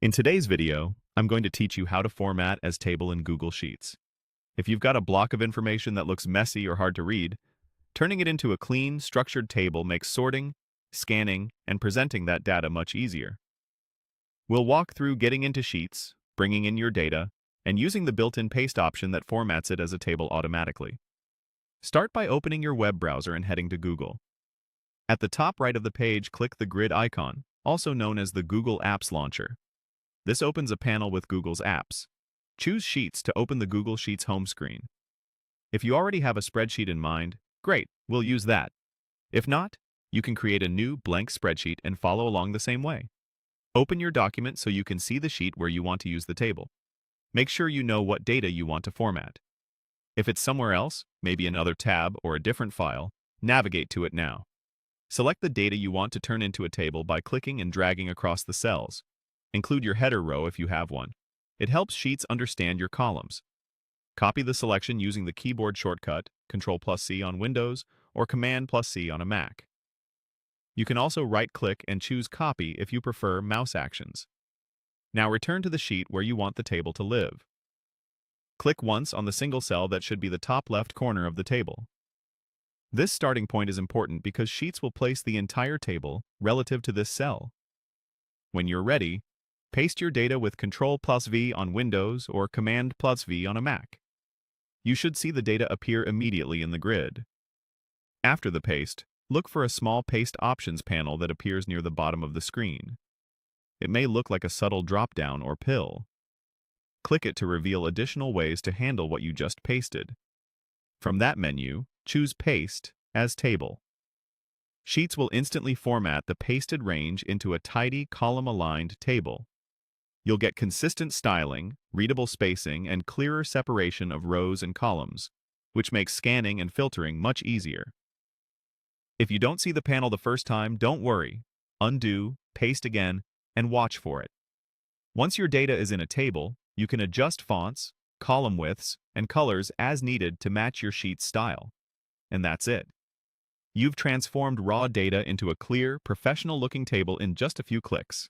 In today's video, I'm going to teach you how to format as table in Google Sheets. If you've got a block of information that looks messy or hard to read, turning it into a clean, structured table makes sorting, scanning, and presenting that data much easier. We'll walk through getting into Sheets, bringing in your data, and using the built-in paste option that formats it as a table automatically. Start by opening your web browser and heading to Google. At the top right of the page, click the grid icon, also known as the Google Apps Launcher. This opens a panel with Google's apps. Choose Sheets to open the Google Sheets home screen. If you already have a spreadsheet in mind, great, we'll use that. If not, you can create a new blank spreadsheet and follow along the same way. Open your document so you can see the sheet where you want to use the table. Make sure you know what data you want to format. If it's somewhere else, maybe another tab or a different file, navigate to it now. Select the data you want to turn into a table by clicking and dragging across the cells. Include your header row if you have one. It helps Sheets understand your columns. Copy the selection using the keyboard shortcut, Ctrl+C on Windows or Command+C on a Mac. You can also right-click and choose Copy if you prefer mouse actions. Now return to the sheet where you want the table to live. Click once on the single cell that should be the top left corner of the table. This starting point is important because Sheets will place the entire table relative to this cell. When you're ready, paste your data with Ctrl+V on Windows or Command+V on a Mac. You should see the data appear immediately in the grid. After the paste, look for a small Paste Options panel that appears near the bottom of the screen. It may look like a subtle drop-down or pill. Click it to reveal additional ways to handle what you just pasted. From that menu, choose Paste as Table. Sheets will instantly format the pasted range into a tidy, column-aligned table. You'll get consistent styling, readable spacing, and clearer separation of rows and columns, which makes scanning and filtering much easier. If you don't see the panel the first time, don't worry. Undo, paste again, and watch for it. Once your data is in a table, you can adjust fonts, column widths, and colors as needed to match your sheet's style. And that's it. You've transformed raw data into a clear, professional-looking table in just a few clicks.